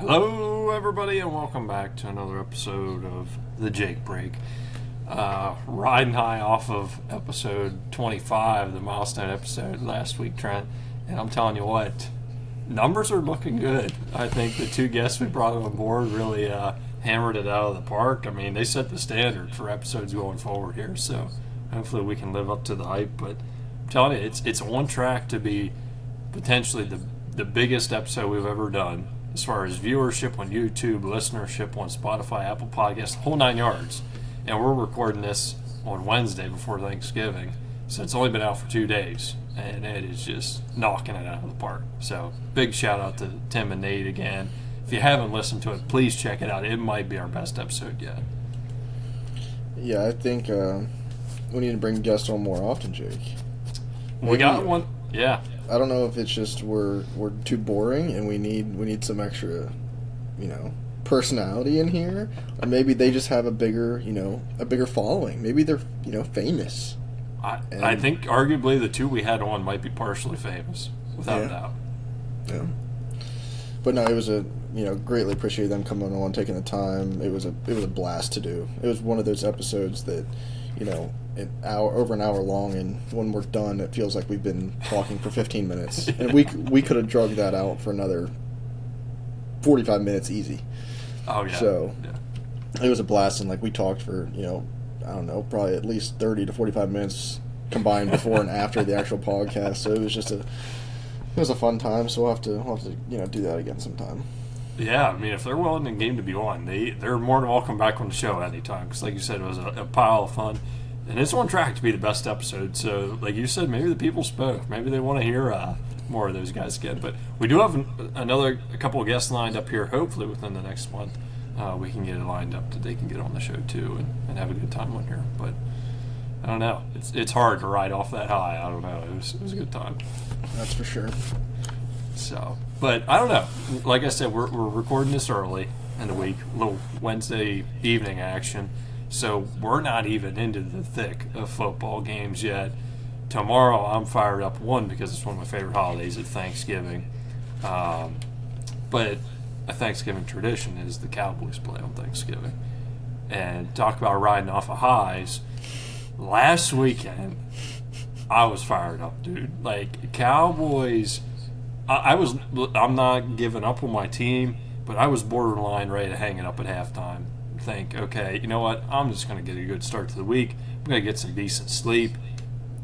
Hello, everybody, and welcome back to another episode of the Jake Break. Riding high off of episode 25, the milestone episode last week, Trent, and I'm telling you what, numbers are looking good. I think the two guests we brought on board really hammered it out of the park. I mean, they set the standard for episodes going forward here, so hopefully we can live up to the hype. But I'm telling you, it's on track to be potentially the biggest episode we've ever done as far as viewership on YouTube, listenership on Spotify, Apple Podcasts, the whole 9 yards. And we're recording this on Wednesday before Thanksgiving, so it's only been out for 2 days, and it is just knocking it out of the park. So big shout out to Tim and Nate again. If you haven't listened to it, please check it out. It might be our best episode yet. Yeah, I think we need to bring guests on more often, Jake. We got one. Yeah. I don't know if it's just we're too boring and we need some extra, personality in here, or maybe they just have a bigger following. Maybe they're famous. I think arguably the two we had on might be partially famous, without a doubt. Yeah. But no, it was greatly appreciate them coming on, taking the time. It was a blast to do. It was one of those episodes that, over an hour long, and when we're done, it feels like we've been talking for 15 minutes, and we could have drugged that out for another 45 minutes easy. Oh yeah. So yeah. It was a blast, and we talked for I don't know, probably at least 30 to 45 minutes combined before and after the actual podcast. So it was just a fun time. So we'll have to do that again sometime. Yeah, I mean, if they're willing and game to be on, they're more than welcome back on the show anytime. Because, like you said, it was a pile of fun, and it's on track to be the best episode. So, like you said, maybe the people spoke. Maybe they want to hear more of those guys again. But we do have a couple of guests lined up here. Hopefully, within the next month, we can get it lined up that they can get on the show too and have a good time on here. But I don't know. It's hard to ride off that high. I don't know. It was a good time. That's for sure. So, but I don't know. Like I said, we're recording this early in the week, a little Wednesday evening action. So we're not even into the thick of football games yet. Tomorrow I'm fired up, one, because it's one of my favorite holidays at Thanksgiving. But a Thanksgiving tradition is the Cowboys play on Thanksgiving. And talk about riding off of highs. Last weekend, I was fired up, dude. Like, Cowboys... I'm not giving up on my team, but I was borderline ready to hang it up at halftime. Think, okay, you know what? I'm just going to get a good start to the week. I'm going to get some decent sleep.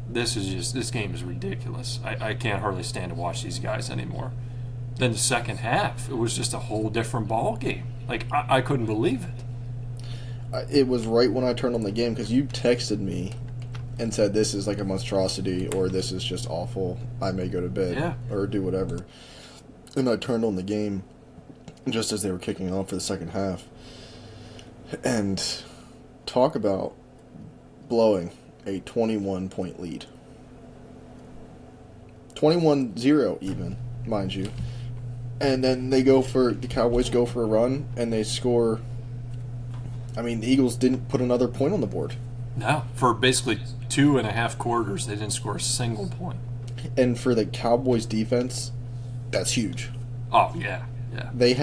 This game is ridiculous. I can't hardly stand to watch these guys anymore. Then the second half, it was just a whole different ball game. Like, I couldn't believe it. It was right when I turned on the game, because you texted me and said this is like a monstrosity, or this is just awful, I may go to bed, or do whatever. And I turned on the game just as they were kicking off for the second half. And talk about blowing a 21-point lead. 21-0 even, mind you. And then the Cowboys go for a run, and they score. I mean, the Eagles didn't put another point on the board. No, for basically 2.5 quarters, they didn't score a single point. And for the Cowboys defense, that's huge. Oh yeah. They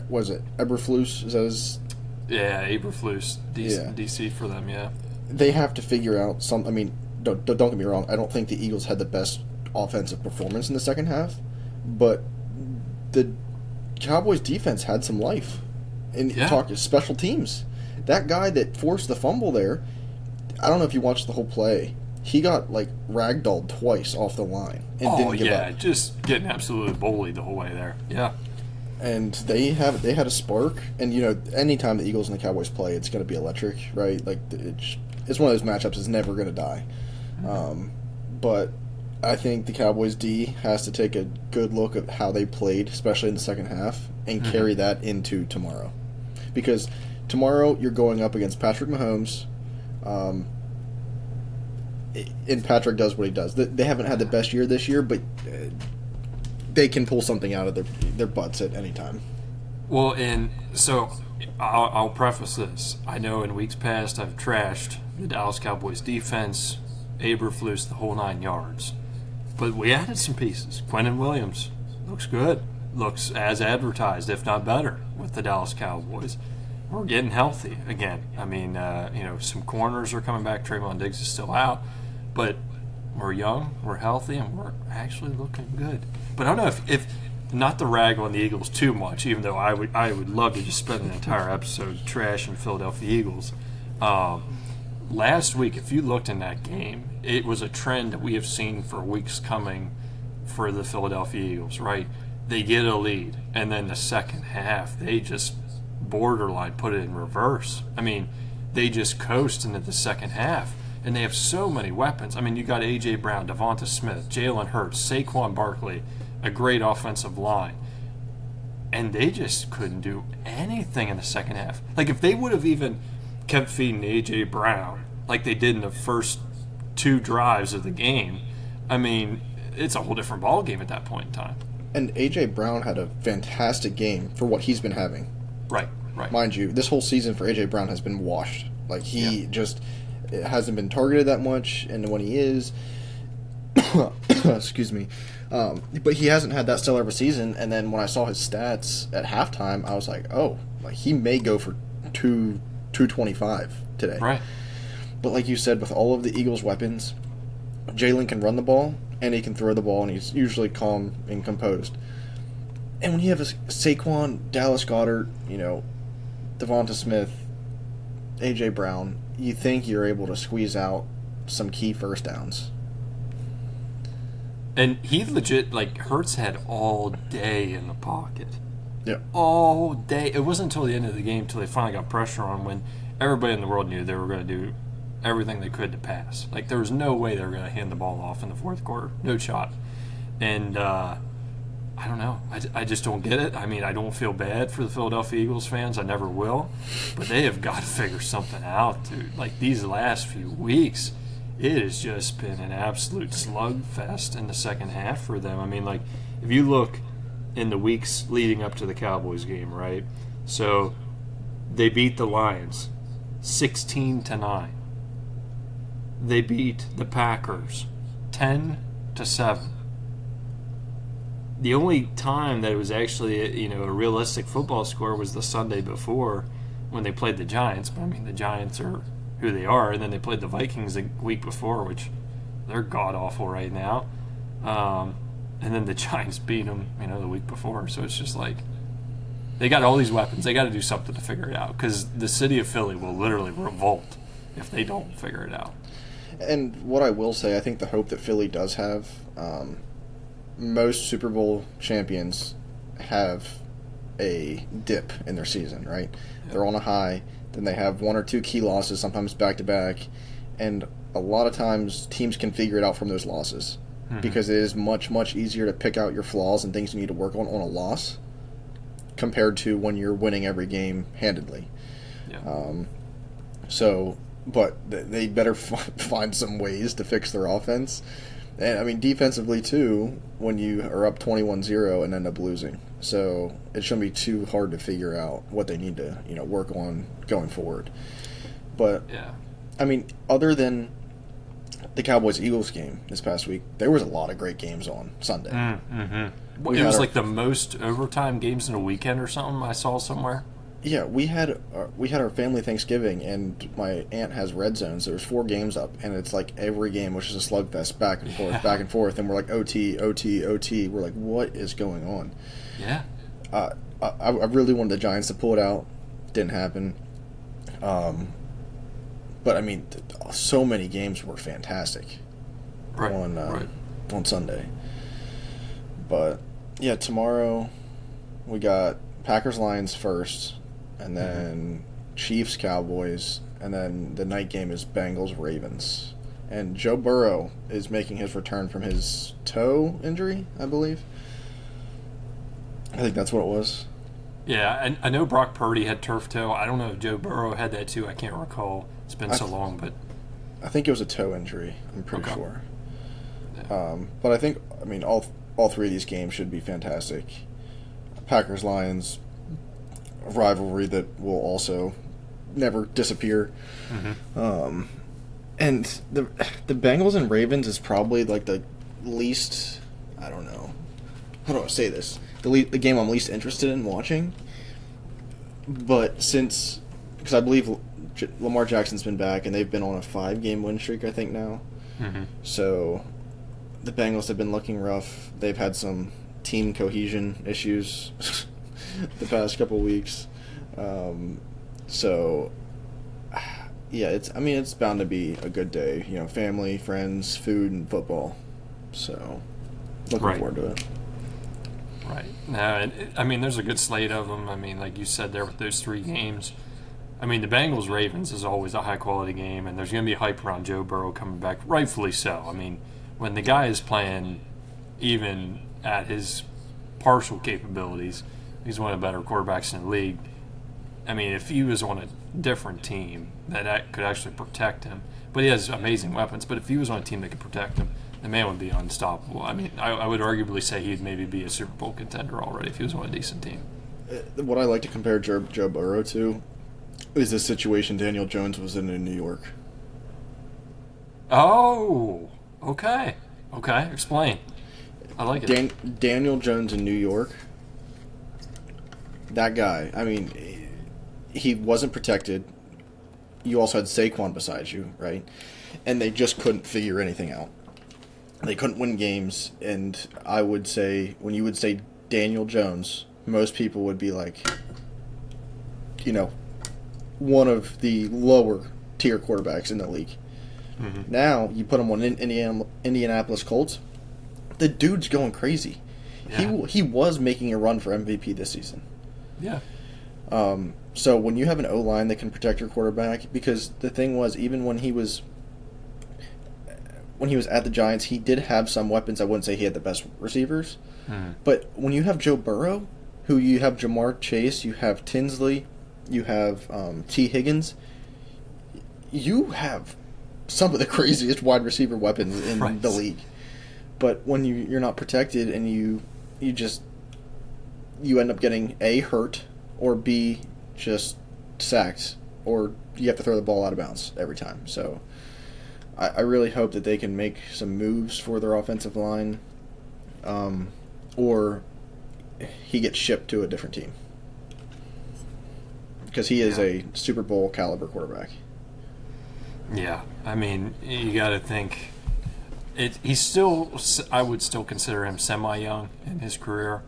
was it Eberflus? Is that his? Yeah, Eberflus, DC for them. Yeah. They have to figure out some. I mean, don't get me wrong. I don't think the Eagles had the best offensive performance in the second half, but the Cowboys defense had some life. And talk special teams. That guy that forced the fumble there, I don't know if you watched the whole play. He got ragdolled twice off the line and didn't give up. Just getting absolutely bullied the whole way there. Yeah. And they had a spark, and anytime the Eagles and the Cowboys play, it's going to be electric, right? It's one of those matchups that's never going to die. Mm-hmm. But I think the Cowboys D has to take a good look at how they played, especially in the second half, and carry that into tomorrow, because tomorrow you're going up against Patrick Mahomes, and Patrick does what he does. They haven't had the best year this year, but they can pull something out of their butts at any time. Well, and so I'll preface this. I know in weeks past I've trashed the Dallas Cowboys defense, Eberflus, the whole 9 yards. But we added some pieces. Quentin Williams looks good. looks as advertised, if not better, with the Dallas Cowboys. We're getting healthy again. I mean, some corners are coming back. Trayvon Diggs is still out, but we're young, we're healthy, and we're actually looking good. But I don't know if not to rag on the Eagles too much, even though I would love to just spend an entire episode trashing Philadelphia Eagles. Last week, if you looked in that game, it was a trend that we have seen for weeks coming for the Philadelphia Eagles, right? They get a lead, and then the second half, they just borderline put it in reverse. I mean, they just coast into the second half, and they have so many weapons. I mean, you got A.J. Brown, Devonta Smith, Jalen Hurts, Saquon Barkley, a great offensive line. And they just couldn't do anything in the second half. Like, if they would have even kept feeding A.J. Brown like they did in the first 2 drives of the game, I mean, it's a whole different ballgame at that point in time. And A.J. Brown had a fantastic game for what he's been having. Right. Mind you, this whole season for A.J. Brown has been washed. Like, he it hasn't been targeted that much, and when he is, excuse me, but he hasn't had that stellar of a season. And then when I saw his stats at halftime, I was like, oh, like he may go for 225 today. Right. But like you said, with all of the Eagles' weapons, Jalen can run the ball, and he can throw the ball, and he's usually calm and composed. And when you have a Saquon, Dallas Goedert, Devonta Smith, A.J. Brown, you think you're able to squeeze out some key first downs. And he legit, Hurts had all day in the pocket. Yeah. All day. It wasn't until the end of the game, until they finally got pressure on, when everybody in the world knew they were going to do everything they could to pass. Like, there was no way they were going to hand the ball off in the fourth quarter. No shot. And, I don't know. I just don't get it. I mean, I don't feel bad for the Philadelphia Eagles fans. I never will. But they have got to figure something out, dude. Like, these last few weeks, it has just been an absolute slugfest in the second half for them. I mean, if you look in the weeks leading up to the Cowboys game, right? So they beat the Lions 16-9. They beat the Packers 10-7. The only time that it was actually a realistic football score was the Sunday before when they played the Giants. But I mean, the Giants are who they are, and then they played the Vikings the week before, which they're god awful right now. And then the Giants beat them, the week before. So it's just like they got all these weapons. They got to do something to figure it out, because the city of Philly will literally revolt if they don't figure it out. And what I will say, I think the hope that Philly does have. Most Super Bowl champions have a dip in their season, right? Yep. They're on a high, then they have 1 or 2 key losses, sometimes back-to-back, and a lot of times teams can figure it out from those losses, because it is much, much easier to pick out your flaws and things you need to work on a loss compared to when you're winning every game handedly. Yeah. But they better find some ways to fix their offense. And, I mean, defensively, too, when you are up 21-0 and end up losing. So it shouldn't be too hard to figure out what they need to, work on going forward. But, yeah. I mean, other than the Cowboys-Eagles game this past week, there was a lot of great games on Sunday. Mm-hmm. It was the most overtime games in a weekend or something I saw somewhere. Yeah, we had our family Thanksgiving, and my aunt has red zones. There was 4 games up, and it's like every game was just a slugfest, back and forth, and we're like OT. We're like, what is going on? Yeah. I really wanted the Giants to pull it out. Didn't happen. But I mean, so many games were fantastic on Sunday. But yeah, tomorrow we got Packers-Lions first. And then Chiefs-Cowboys, and then the night game is Bengals-Ravens. And Joe Burrow is making his return from his toe injury, I believe. I think that's what it was. Yeah, and I know Brock Purdy had turf toe. I don't know if Joe Burrow had that too. I can't recall. It's been so long, but I think it was a toe injury. I'm pretty sure. Yeah. But I think, all 3 of these games should be fantastic. Packers-Lions, rivalry that will also never disappear. And the Bengals and Ravens is probably like the least, I don't know, how do I say this? the game I'm least interested in watching. But because I believe Lamar Jackson's been back, and they've been on a 5-game win streak, I think, now. Mm-hmm. So the Bengals have been looking rough. They've had some team cohesion issues the past couple weeks. So, yeah, it's bound to be a good day. Family, friends, food, and football. So, looking forward to it. Right. There's a good slate of them. Like you said there with those 3 games. The Bengals-Ravens is always a high-quality game, and there's going to be hype around Joe Burrow coming back, rightfully so. When the guy is playing even at his partial capabilities, he's one of the better quarterbacks in the league. If he was on a different team that could actually protect him, but he has amazing weapons, but if he was on a team that could protect him, the man would be unstoppable. I would arguably say he'd maybe be a Super Bowl contender already if he was on a decent team. What I like to compare Joe Burrow to is the situation Daniel Jones was in New York. Oh, okay. Okay, explain. I like it. Daniel Jones in New York, that guy, he wasn't protected. You also had Saquon beside you, right? And they just couldn't figure anything out. They couldn't win games, and I would say, when you would say Daniel Jones, most people would be like, one of the lower tier quarterbacks in the league. Mm-hmm. Now, you put him on Indianapolis Colts, the dude's going crazy. Yeah. He was making a run for MVP this season. Yeah. So when you have an O-line that can protect your quarterback, because the thing was, even when he was at the Giants, he did have some weapons. I wouldn't say he had the best receivers. Mm. But when you have Joe Burrow, who you have Jamar Chase, you have Tinsley, you have T. Higgins, you have some of the craziest wide receiver weapons in the league. But when you're not protected and you end up getting A, hurt, or B, just sacked, or you have to throw the ball out of bounds every time. So I really hope that they can make some moves for their offensive line, or he gets shipped to a different team. Because he is a Super Bowl caliber quarterback. Yeah, you got to think he's still. I would still consider him semi-young in his career,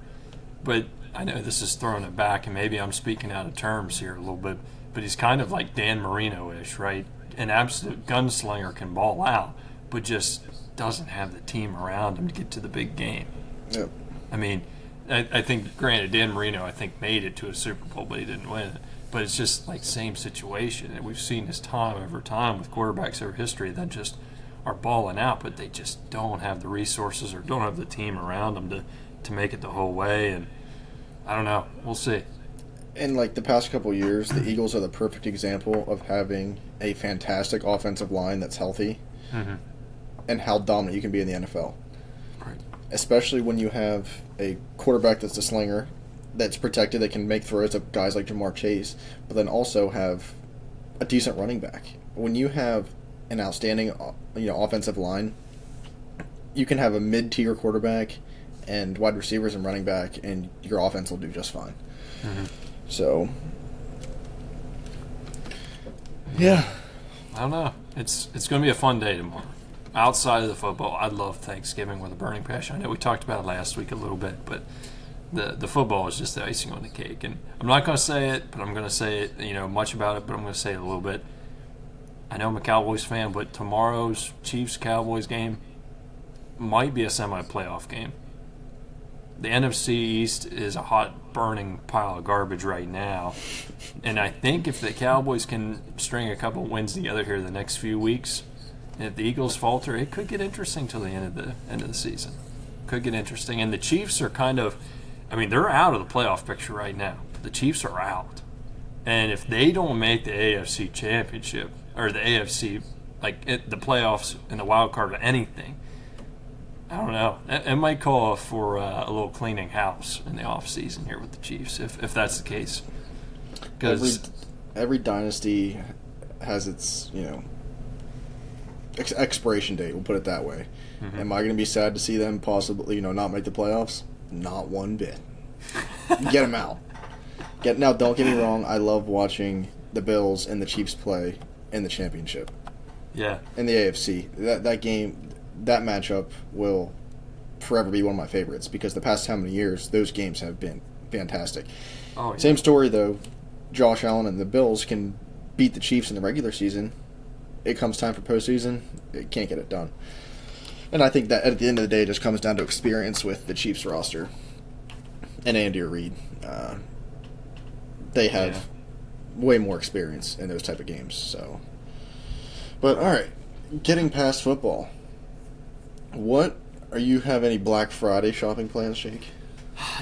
but I know this is throwing it back, and maybe I'm speaking out of terms here a little bit. But he's kind of like Dan Marino-ish, right? An absolute gunslinger, can ball out, but just doesn't have the team around him to get to the big game. Yep. I think, granted, Dan Marino, made it to a Super Bowl, but he didn't win it. But it's just like same situation. And we've seen this time over time with quarterbacks over history that just are balling out, but they just don't have the resources or don't have the team around them to make it the whole way. And I don't know. We'll see. In the past couple of years, the Eagles are the perfect example of having a fantastic offensive line that's healthy, mm-hmm. and how dominant you can be in the NFL. Right. Especially when you have a quarterback that's a slinger, that's protected, that can make throws to guys like Jamar Chase, but then also have a decent running back. When you have an outstanding offensive line, you can have a mid-tier quarterback and wide receivers and running back, and your offense will do just fine. Mm-hmm. So, yeah. I don't know. It's going to be a fun day tomorrow. Outside of the football, I love Thanksgiving with a burning passion. I know we talked about it last week a little bit, but the football is just the icing on the cake. And I'm not going to say it, but I'm going to say it, much about it, but I'm going to say it a little bit. I know I'm a Cowboys fan, but tomorrow's Chiefs-Cowboys game might be a semi-playoff game. The NFC East is a hot, burning pile of garbage right now. And I think if the Cowboys can string a couple wins together here the next few weeks, and if the Eagles falter, it could get interesting till the end of the season. Could get interesting. And the Chiefs are kind of, they're out of the playoff picture right now. The Chiefs are out. And if they don't make the AFC Championship, or the AFC, the playoffs and the wild card or anything, I don't know. It might call for a little cleaning house in the offseason here with the Chiefs, if that's the case. Because every dynasty has its, expiration date, we'll put it that way. Mm-hmm. Am I going to be sad to see them possibly, not make the playoffs? Not one bit. Get them out. Now, don't get me wrong. I love watching the Bills and the Chiefs play in the championship. Yeah. In the AFC. That game, that matchup will forever be one of my favorites because the past how many years, those games have been fantastic. Oh, yeah. Same story, though. Josh Allen and the Bills can beat the Chiefs in the regular season. It comes time for postseason, it can't get it done. And I think that at the end of the day, it just comes down to experience with the Chiefs roster and Andy Reid. They have way more experience in those type of games. So, but all right, getting past football, what are you have any Black Friday shopping plans, Jake?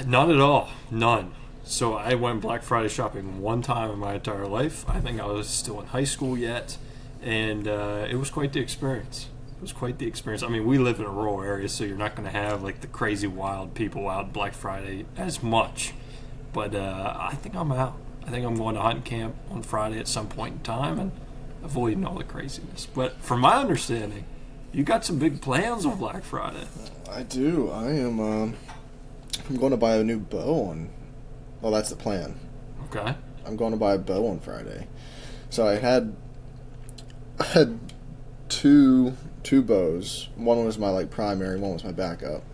None at all. None. So I went Black Friday shopping one time in my entire life. I think I was still in high school yet, and it was quite the experience. It was quite the experience. I mean, we live in a rural area, so you're not going to have like the crazy wild people out Black Friday as much. But I think I'm out. I think I'm going to hunting camp on Friday at some point in time and avoiding all the craziness. But from my understanding, you got some big plans on Black Friday. I do. I am. I'm going to buy a new bow on. Well, that's the plan. Okay. I'm going to buy a bow on Friday. So I had two bows. One was my like primary, one was my backup.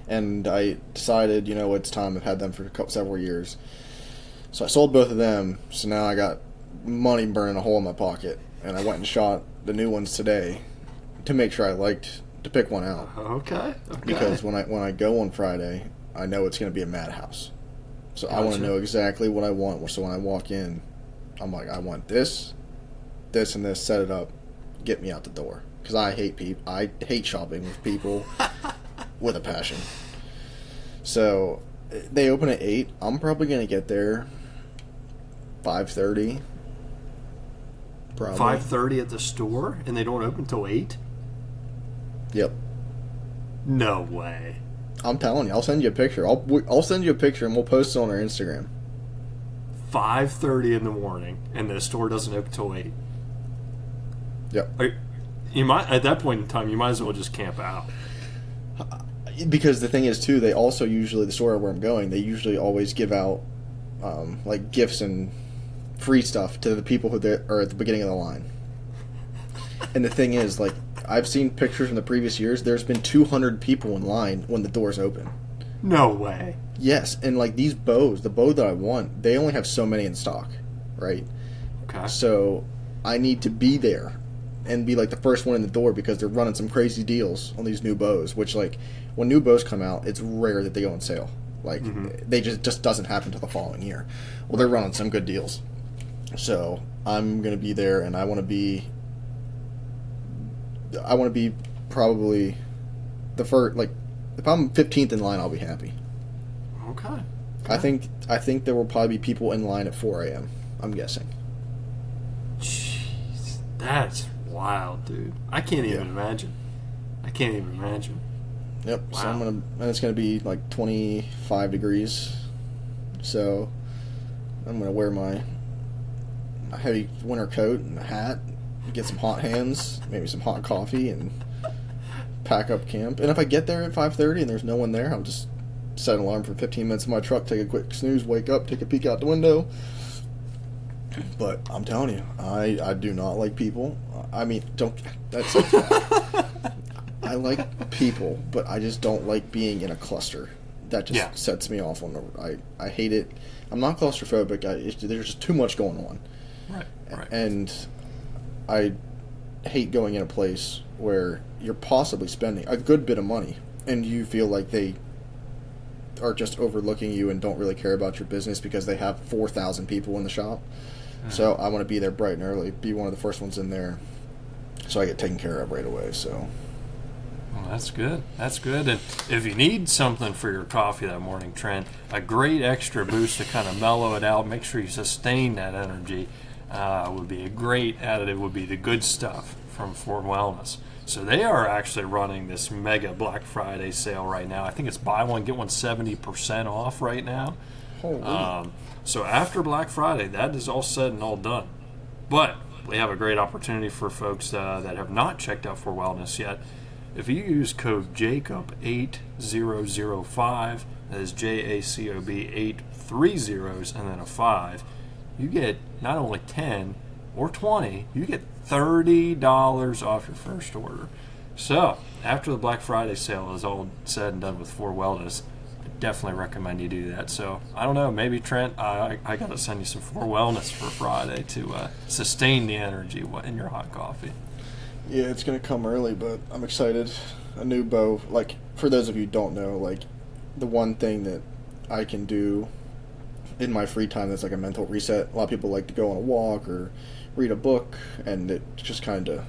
And I decided, it's time. I've had them for several years. So I sold both of them. So now I got money burning a hole in my pocket, and I went and shot the new ones today to make sure I liked to pick one out. Okay. Because when I go on Friday, I know it's going to be a madhouse. So I want to know exactly what I want. So when I walk in, I'm like, I want this, this, and this. Set it up. Get me out the door. Because I hate shopping with people with a passion. So they open at 8. I'm probably going to get there 5:30. Probably 5:30 at the store, and they don't open till 8. Yep. No way. I'm telling you. I'll send you a picture. I'll send you a picture, and we'll post it on our Instagram. 5:30 in the morning, and the store doesn't open till 8. Yep. You might at that point in time, you might as well just camp out. Because the thing is, too, they also usually, the store where I'm going, they usually always give out like gifts and free stuff to the people who are at the beginning of the line. And the thing is, like, I've seen pictures from the previous years. There's been 200 people in line when the doors open. No way. Yes, and like these bows, the bow that I want, they only have so many in stock, right? Okay. So I need to be there and be like the first one in the door because they're running some crazy deals on these new bows. Which, like, when new bows come out, it's rare that they go on sale. Like, they just doesn't happen until the following year. Well, they're running some good deals. So I'm gonna be there, and I want to be probably the first. Like, if I'm 15th in line, I'll be happy. Okay. I think there will probably be people in line at 4 a.m. I'm guessing. Jeez, that's wild, dude. I can't even imagine. Yep. Wow. So and it's gonna be like 25 degrees. So I'm gonna wear my heavy winter coat and a hat, get some hot hands, maybe some hot coffee, and pack up camp. And if I get there at 5:30 and there's no one there, I'll just set an alarm for 15 minutes in my truck, take a quick snooze, wake up, take a peek out the window. But I'm telling you, I do not like people. I mean, that's so bad. I like people, but I just don't like being in a cluster. That just sets me off. I hate it. I'm not claustrophobic. There's just too much going on. Right. And I hate going in a place where you're possibly spending a good bit of money and you feel like they are just overlooking you and don't really care about your business because they have 4,000 people in the shop. So I want to be there bright and early, be one of the first ones in there, so I get taken care of right away. So, well, that's good. And if you need something for your coffee that morning, Trent, a great extra boost to kind of mellow it out, make sure you sustain that energy, would be a great additive. Would be the good stuff from Fort Wellness. So they are actually running this mega Black Friday sale right now. I think it's buy one get one 70% off right now. holy. So after Black Friday, that is all said and all done. But we have a great opportunity for folks that have not checked out For Wellness yet. If you use code JACOB8005, that is JACOB 8 3 zeros and then a 5, you get not only 10 or 20, you get $30 off your first order. So, after the Black Friday sale is all said and done with 4 Wellness, I definitely recommend you do that. So, I don't know, maybe Trent, I got to send you some 4 Wellness for Friday to sustain the energy in your hot coffee. Yeah, it's going to come early, but I'm excited. A new bow. Like, for those of you who don't know, like, the one thing that I can do in my free time that's like a mental reset. A lot of people like to go on a walk or read a book, and it just kind of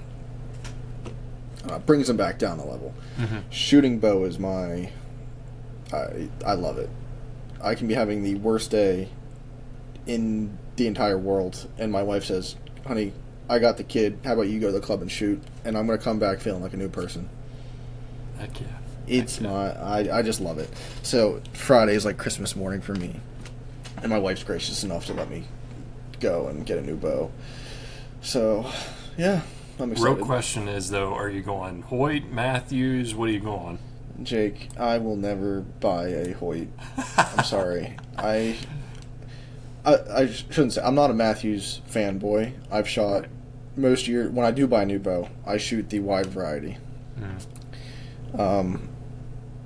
brings them back down a level. Mm-hmm. Shooting bow is I love it. I can be having the worst day in the entire world, and my wife says, honey, I got the kid, how about you go to the club and shoot, and I'm going to come back feeling like a new person. Heck yeah. It's I just love it. So Friday is like Christmas morning for me, and my wife's gracious enough to let me go and get a new bow. So, yeah, I'm excited. Real question is, though, are you going Hoyt, Matthews? What are you going? Jake, I will never buy a Hoyt. I'm sorry. I shouldn't say. I'm not a Matthews fanboy. I've shot most year when I do buy a new bow, I shoot the wide variety.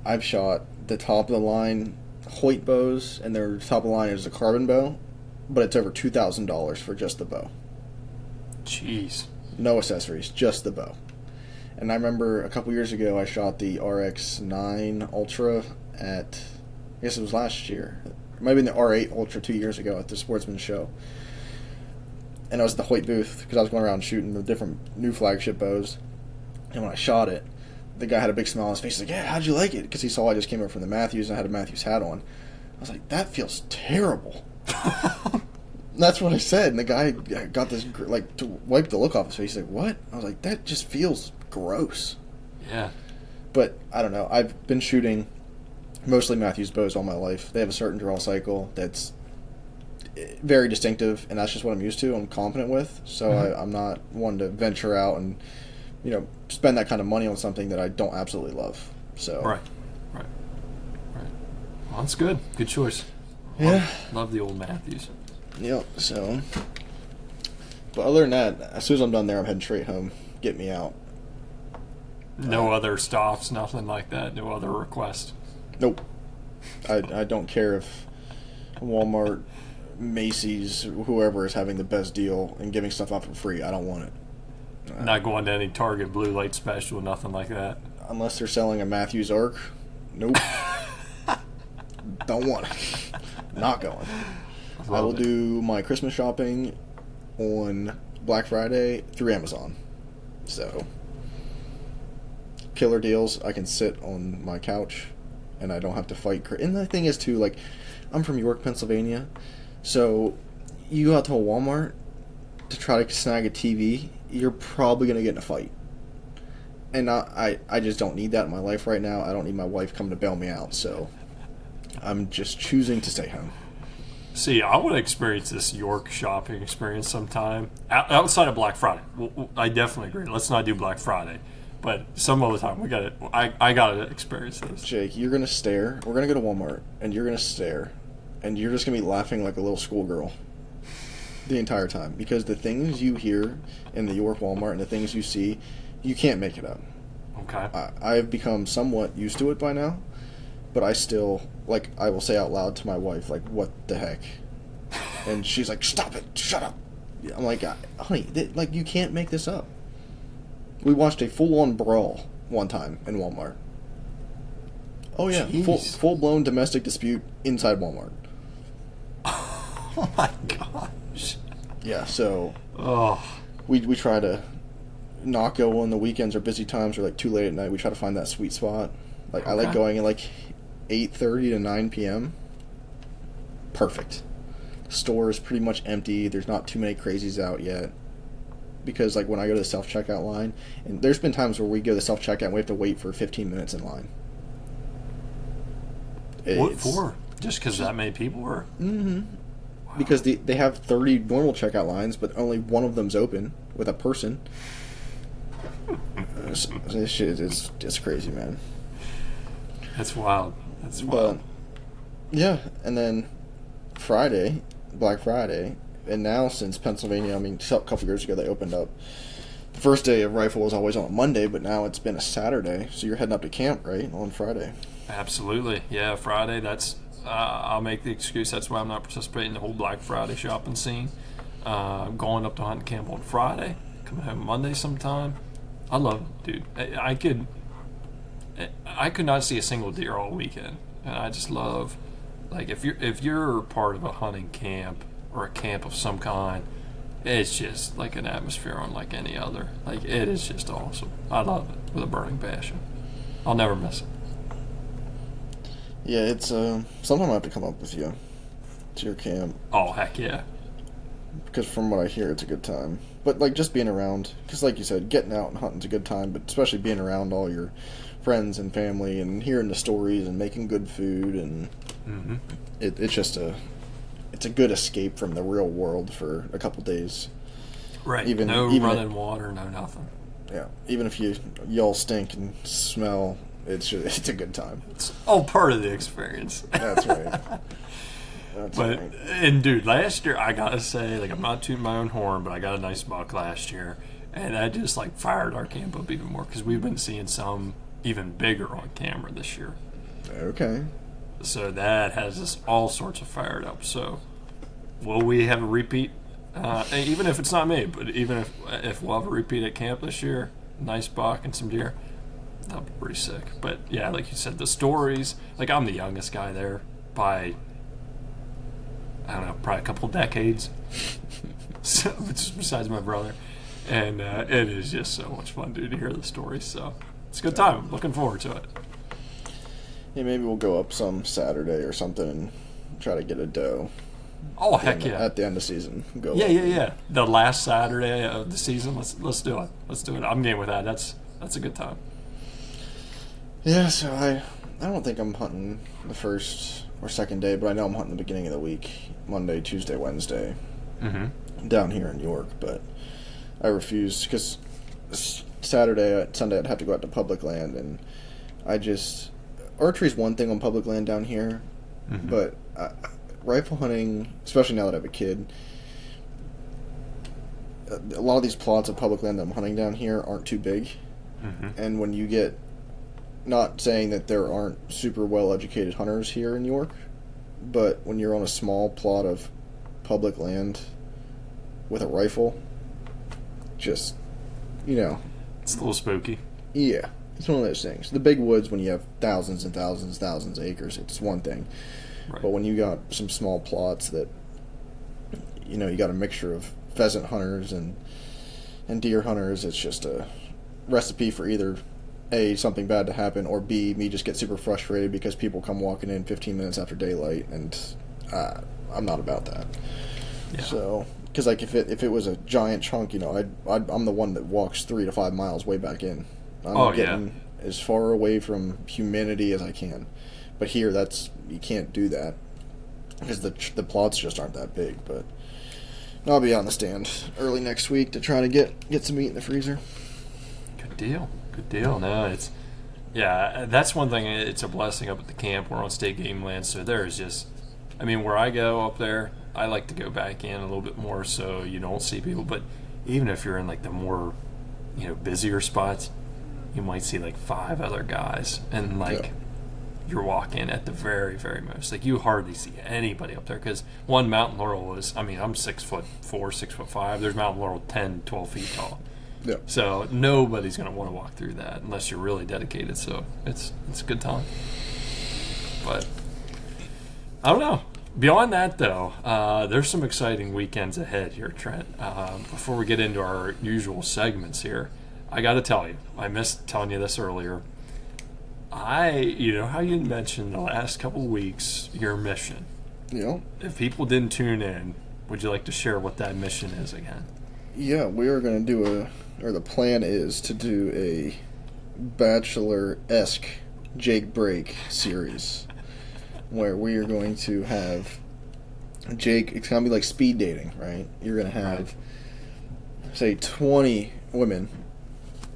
I've shot the top of the line Hoyt bows, and their top of the line is a carbon bow, but it's over $2,000 for just the bow. Jeez. No accessories, just the bow. And I remember a couple years ago I shot the RX-9 Ultra at, I guess it was last year. It might have been the R8 Ultra 2 years ago at the Sportsman Show. And I was at the Hoyt booth because I was going around shooting the different new flagship bows. And when I shot it, the guy had a big smile on his face. He's like, yeah, how'd you like it? Because he saw I just came up from the Matthews and I had a Matthews hat on. I was like, that feels terrible. That's what I said. And the guy got this, like, to wipe the look off his face. He's like, what? I was like, that just feels gross. Yeah. But, I don't know. I've been shooting mostly Matthews bows all my life. They have a certain draw cycle that's very distinctive, and that's just what I'm used to, I'm confident with. So I'm not one to venture out and, you know, spend that kind of money on something that I don't absolutely love. So Right. Well, that's good. Good choice. Yeah. Love the old Matthews. Yep. So, but other than that, as soon as I'm done there, I'm heading straight home. Get me out. No other stops, nothing like that. No other requests. Nope. I don't care if Walmart, Macy's, whoever is having the best deal and giving stuff out for free. I don't want it. Not going to any Target blue light special, nothing like that. Unless they're selling a Matthews Arc. Nope. Don't want it. Not going. I will do my Christmas shopping on Black Friday through Amazon. So, killer deals. I can sit on my couch and I don't have to fight. And the thing is, too, like, I'm from York, Pennsylvania. So, you go out to a Walmart to try to snag a TV, you're probably going to get in a fight. And I just don't need that in my life right now. I don't need my wife coming to bail me out. So, I'm just choosing to stay home. See, I want to experience this York shopping experience sometime outside of Black Friday. I definitely agree. Let's not do Black Friday, but some other time we got it. I got to experience this. Jake, you're gonna stare. We're gonna go to Walmart, and you're gonna stare, and you're just gonna be laughing like a little schoolgirl the entire time because the things you hear in the York Walmart and the things you see, you can't make it up. Okay. I've become somewhat used to it by now. But I still, like, I will say out loud to my wife, like, what the heck? And she's like, stop it, shut up. I'm like, honey, like, you can't make this up. We watched a full-on brawl one time in Walmart. Oh, yeah, full-blown domestic dispute inside Walmart. Oh, my gosh. Yeah, so Oh. we try to not go on the weekends or busy times or, like, too late at night. We try to find that sweet spot. Like, I like going at, like, 8:30 to 9 p.m. Perfect. Store is pretty much empty. There's not too many crazies out yet. Because, like, when I go to the self-checkout line, and there's been times where we go to the self-checkout and we have to wait for 15 minutes in line. What for? Just because that many people were? Mm-hmm. Wow. Because they have 30 normal checkout lines, but only one of them's open with a person. This shit is it's crazy, man. That's wild. That's But wild. yeah, and then Friday, Black Friday, and now since Pennsylvania, I mean, a couple years ago they opened up. The first day of rifle was always on a Monday, but now it's been a Saturday. So you're heading up to camp, right, on Friday? Absolutely. Yeah, Friday, that's, I'll make the excuse. That's why I'm not participating in the whole Black Friday shopping scene. Going up to hunting camp on Friday, coming home Monday sometime. I love it, dude. I could not see a single deer all weekend. And I just love, like, if you're part of a hunting camp or a camp of some kind, it's just like an atmosphere unlike any other. Like, it is just awesome. I love it with a burning passion. I'll never miss it. Yeah, it's sometime I have to come up with you to your camp Oh, heck yeah. because from what I hear, it's a good time. But like just being around, because like you said, getting out and hunting's a good time. But especially being around all your friends and family and hearing the stories and making good food and Mm-hmm. it's just it's a good escape from the real world for a couple days. Right. Even running water, no nothing. Yeah, even if you all stink and smell, it's a good time. It's all part of the experience. That's right. That's But right. and dude, last year I gotta say, like, I'm not tooting my own horn, but I got a nice buck last year, and that just like fired our camp up even more because we've been seeing some even bigger on camera this year. Okay. So that has us all sorts of fired up. So will we have a repeat? Even if it's not me, but even if we'll have a repeat at camp this year, nice buck and some deer, that'll be pretty sick. But yeah, like you said, the stories. Like, I'm the youngest guy there by, I don't know, probably a couple decades. So besides my brother, and it is just so much fun, dude, to hear the stories. So it's a good time. I'm looking forward to it. Yeah, maybe we'll go up some Saturday or something and try to get a doe. Oh, heck yeah. At the end of season. Go Yeah, up. yeah. The last Saturday of the season. Let's do it. Let's do it. I'm game with that. That's a good time. Yeah, so I don't think I'm hunting the first or second day, but I know I'm hunting the beginning of the week, Monday, Tuesday, Wednesday, down here in York. But I refuse because Sunday I'd have to go out to public land, and archery's one thing on public land down here, but rifle hunting, especially now that I have a kid, a lot of these plots of public land that I'm hunting down here aren't too big, and when you get, not saying that there aren't super well educated hunters here in York, but when you're on a small plot of public land with a rifle, just, It's a little spooky. yeah, it's one of those things. The big woods, when you have thousands and thousands of acres, it's one thing. Right. But when you got some small plots that, you got a mixture of pheasant hunters and deer hunters, it's just a recipe for either A, something bad to happen, or B, me just get super frustrated because people come walking in 15 minutes after daylight, and I'm not about that. Yeah. So, because like if it was a giant chunk, I'm the one that walks 3 to 5 miles way back in. I'm getting as far away from humanity as I can. But here, you can't do that because the plots just aren't that big. But I'll be on the stand early next week to try to get some meat in the freezer. Good deal. No, that's one thing. It's a blessing up at the camp. We're on state game land, so there is just, where I go up there, I like to go back in a little bit more so you don't see people. But even if you're in like the more, busier spots, you might see like 5 other guys, and you're walking at the very, very most. Like, you hardly see anybody up there because one, Mountain Laurel was, I'm 6'4", 6'5". There's Mountain Laurel 10, 12 feet tall. Yeah. So nobody's going to want to walk through that unless you're really dedicated. So it's a good time. But I don't know. Beyond that, though, there's some exciting weekends ahead here, Trent. Before we get into our usual segments here, I got to tell you, I missed telling you this earlier. How you mentioned the last couple of weeks, your mission. Yeah. If people didn't tune in, would you like to share what that mission is again? Yeah, we are going to the plan is to do a Bachelor-esque Jake Break series where we are going to have Jake, it's going to be like speed dating, right? You're going to have, say, 20 women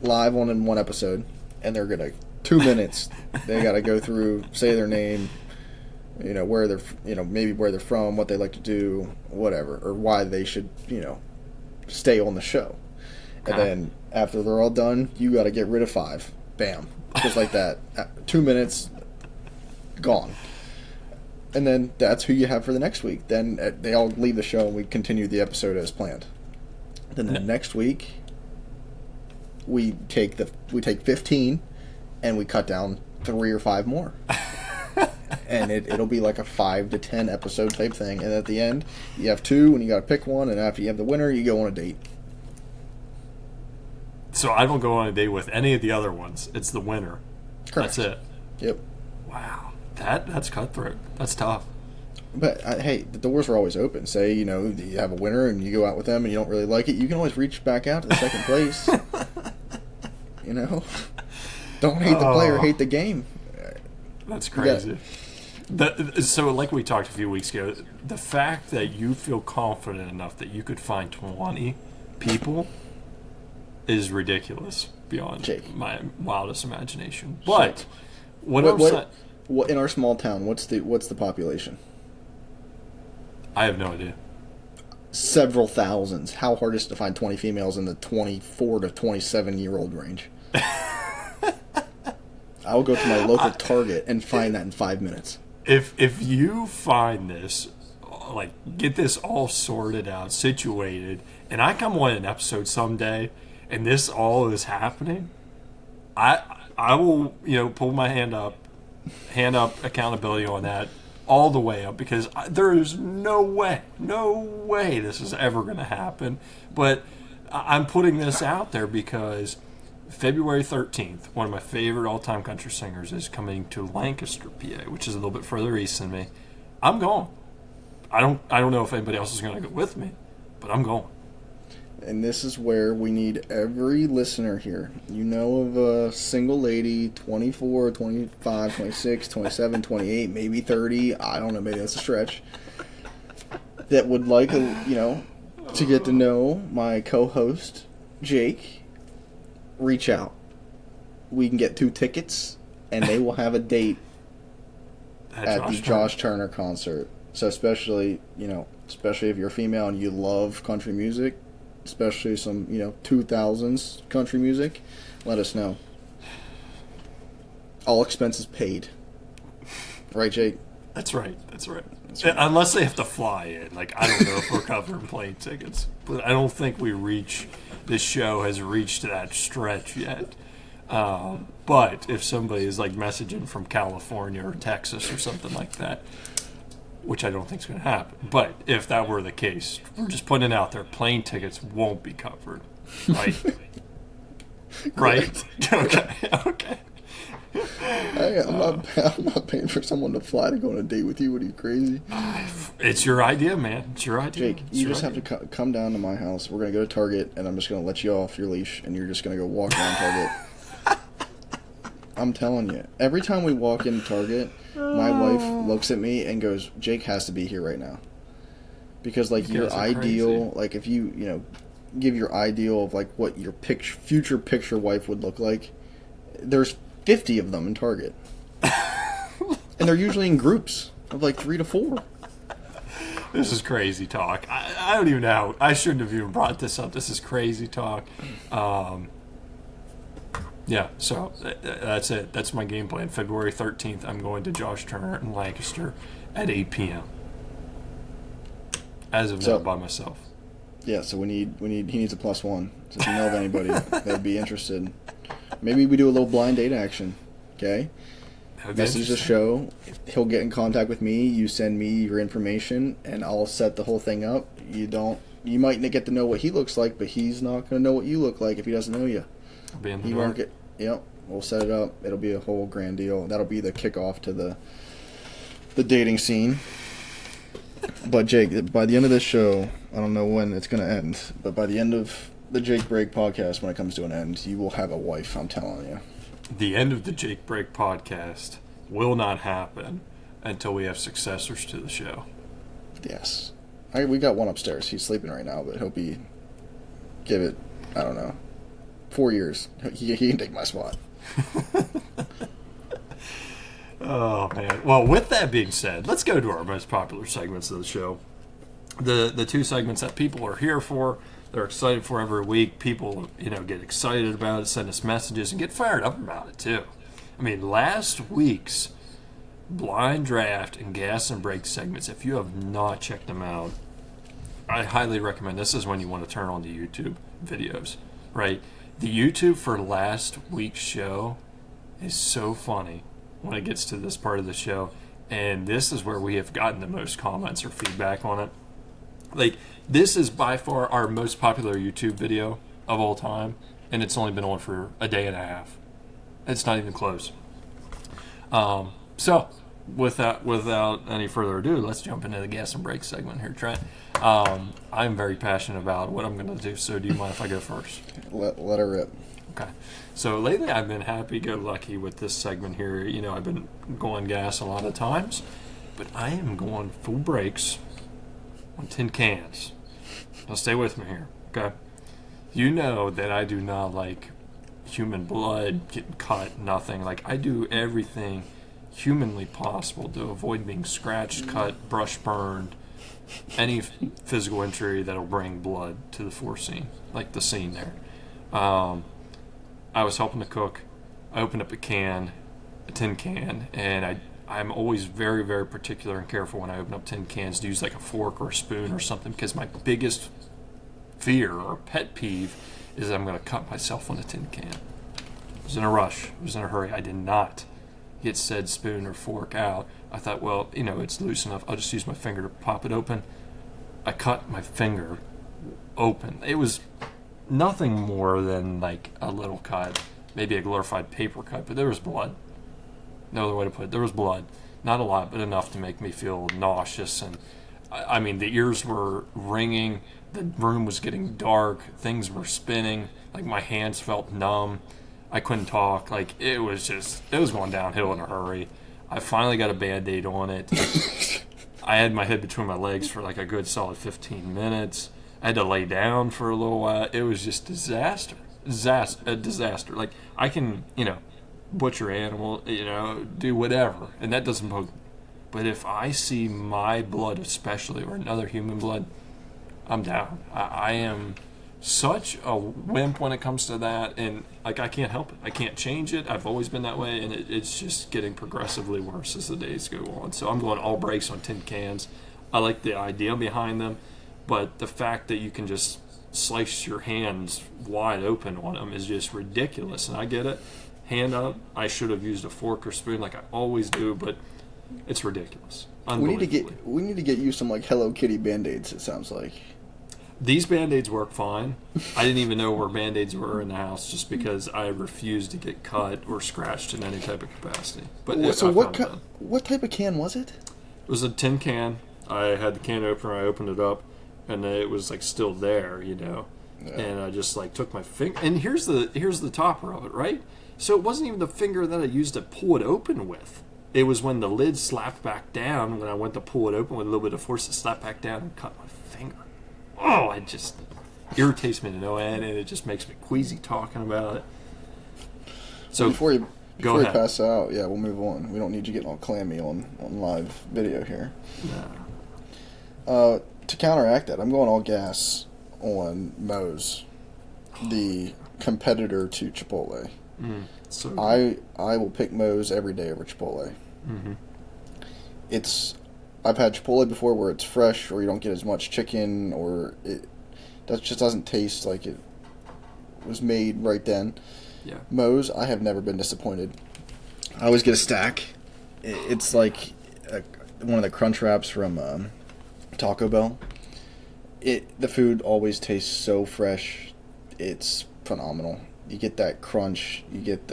live on in one episode, and they're gonna 2 minutes. They got to go through, say their name, where they're, maybe where they're from, what they like to do, whatever, or why they should, stay on the show. And then after they're all done, you got to get rid of 5. Bam, just like that. 2 minutes, gone. And then that's who you have for the next week. Then they all leave the show and we continue the episode as planned. Then the next week, we take 15 and we cut down 3 or 5 more. And it'll be like a 5 to 10 episode type thing. And at the end, you have 2 and you got to pick one. And after you have the winner, you go on a date. So I don't go on a date with any of the other ones. It's the winner. Correct. That's it. Yep. Wow. That's cutthroat. That's tough. But, hey, the doors are always open. Say, you have a winner and you go out with them and you don't really like it, you can always reach back out to the second place. Don't hate the player, hate the game. That's crazy. So, like we talked a few weeks ago, the fact that you feel confident enough that you could find 20 people is ridiculous beyond Jake. my wildest imagination. But what in our small town, what's the population? I have no idea. Several thousands. How hard is it to find 20 females in the 24 to 27-year-old range? I'll go to my local Target and find that in 5 minutes. If you find this, like, get this all sorted out, situated, and I come on an episode someday, and this all is happening, I will pull my hand up accountability on that all the way up, because there is no way this is ever going to happen. But I'm putting this out there because February 13th, one of my favorite all-time country singers is coming to Lancaster, PA, which is a little bit further east than me. I'm going. I don't know if anybody else is going to go with me, but I'm going. And this is where we need every listener here. You know of a single lady, 24, 25, 26, 27, 28, maybe 30, I don't know, maybe that's a stretch, that would like, to get to know my co-host, Jake. Reach out. We can get 2 tickets, and they will have a date at the Josh Turner concert. So especially if you're a female and you love country music, especially some, 2000s country music, let us know. All expenses paid. Right, Jake? That's right. Unless they have to fly in. Like, I don't know if we're covering plane tickets. But I don't think this show has reached that stretch yet. But if somebody is, like, messaging from California or Texas or something like that, which I don't think is going to happen. But if that were the case, we're just putting it out there. Plane tickets won't be covered, right? Right? Okay. I'm not paying for someone to fly to go on a date with you. What are you, crazy? It's your idea, man. It's your idea. Jake, you just have to come down to my house. We're going to go to Target, and I'm just going to let you off your leash, and you're just going to go walk around Target. I'm telling you. Every time we walk into Target, my wife looks at me and goes, Jake has to be here right now. Because, like, your ideal, like, if you, give your ideal of, like, what your future picture wife would look like, there's 50 of them in Target. And they're usually in groups of, like, 3 to 4. This is crazy talk. I don't even know. I shouldn't have even brought this up. This is crazy talk. Yeah, so that's it. That's my game plan. February 13th, I'm going to Josh Turner in Lancaster at 8 p.m. As of now, by myself. Yeah, so he needs a +1. So if you know of anybody that'd be interested, maybe we do a little blind date action, okay? Message the show. He'll get in contact with me. You send me your information, and I'll set the whole thing up. You might get to know what he looks like, but he's not going to know what you look like if he doesn't know you. I'll be in the dark. Yep, we'll set it up. It'll be a whole grand deal. That'll be the kickoff to the dating scene. But Jake, by the end of this show, I don't know when it's going to end, but by the end of the Jake Break podcast, when it comes to an end, you will have a wife, I'm telling you. The end of the Jake Break podcast will not happen until we have successors to the show. Yes. We got one upstairs. He's sleeping right now, but he'll be, give it, I don't know, 4 years. He can take my spot. Oh man. Well, with that being said, let's go to our most popular segments of the show. The two segments that people are here for, they're excited for every week. People, get excited about it, send us messages, and get fired up about it too. I mean, last week's blind draft and gas and brake segments, if you have not checked them out, I highly recommend. This is when you want to turn on the YouTube videos, right? The YouTube for last week's show is so funny when it gets to this part of the show, and this is where we have gotten the most comments or feedback on it. Like, this is by far our most popular YouTube video of all time, and it's only been on for a day and a half. It's not even close. So, without any further ado, let's jump into the gas and brake segment here, Trent. I'm very passionate about what I'm going to do, so do you mind if I go first? Let her rip. Okay. So lately I've been happy-go-lucky with this segment here. I've been going gas a lot of times, but I am going full brakes on tin cans. Now stay with me here, okay? You know that I do not like human blood getting cut, nothing. Like, I do everything humanly possible to avoid being scratched, cut, brush burned, any physical injury that'll bring blood to the force scene, like the scene there. I was helping to cook. I opened up a tin can, and I'm always very, very particular and careful when I open up tin cans to use like a fork or a spoon or something, because my biggest fear or pet peeve is that I'm going to cut myself on a tin can. I was in a rush. I was in a hurry. I did not get said spoon or fork out. I thought, well, it's loose enough. I'll just use my finger to pop it open. I cut my finger open. It was nothing more than like a little cut, maybe a glorified paper cut, but there was blood. No other way to put it. There was blood. Not a lot, but enough to make me feel nauseous. And I mean, the ears were ringing. The room was getting dark. Things were spinning. Like, my hands felt numb. I couldn't talk. Like, it was going downhill in a hurry. I finally got a Band-Aid on it. I had my head between my legs for like a good solid 15 minutes. I had to lay down for a little while. It was just a disaster. Like, I can, butcher animal, do whatever, and that doesn't bug me. But if I see my blood, especially, or another human blood, I'm down. I am such a wimp when it comes to that, and like, I can't help it. I can't change it. I've always been that way, and it's just getting progressively worse as the days go on. So I'm going all brakes on tin cans. I like the idea behind them, but the fact that you can just slice your hands wide open on them is just ridiculous. And I get it. Hand up. I should have used a fork or spoon like I always do, but it's ridiculous. We need to get you some like Hello Kitty Band-Aids, it sounds like. These Band-Aids work fine. I didn't even know where Band-Aids were in the house, just because I refused to get cut or scratched in any type of capacity. But so what type of can was it? It was a tin can. I had the can opener. I opened it up, and it was like still there, Yeah. And I just like took my finger. And here's the topper of it, right? So it wasn't even the finger that I used to pull it open with. It was when the lid slapped back down, when I went to pull it open with a little bit of force, it slapped back down and cut my finger. Oh, it just irritates me to no end, and it just makes me queasy talking about it. So before you go ahead. Pass out, we'll move on. We don't need you getting all clammy on live video here. No. To counteract that, I'm going all gas on Moe's, the competitor to Chipotle. So I will pick Moe's every day over Chipotle. Mm-hmm. I've had Chipotle before where it's fresh, or you don't get as much chicken, or that just doesn't taste like it was made right then. Yeah. Moe's, I have never been disappointed. I always get a stack. It's like one of the crunch wraps from Taco Bell. The food always tastes so fresh. It's phenomenal. You get that crunch. You get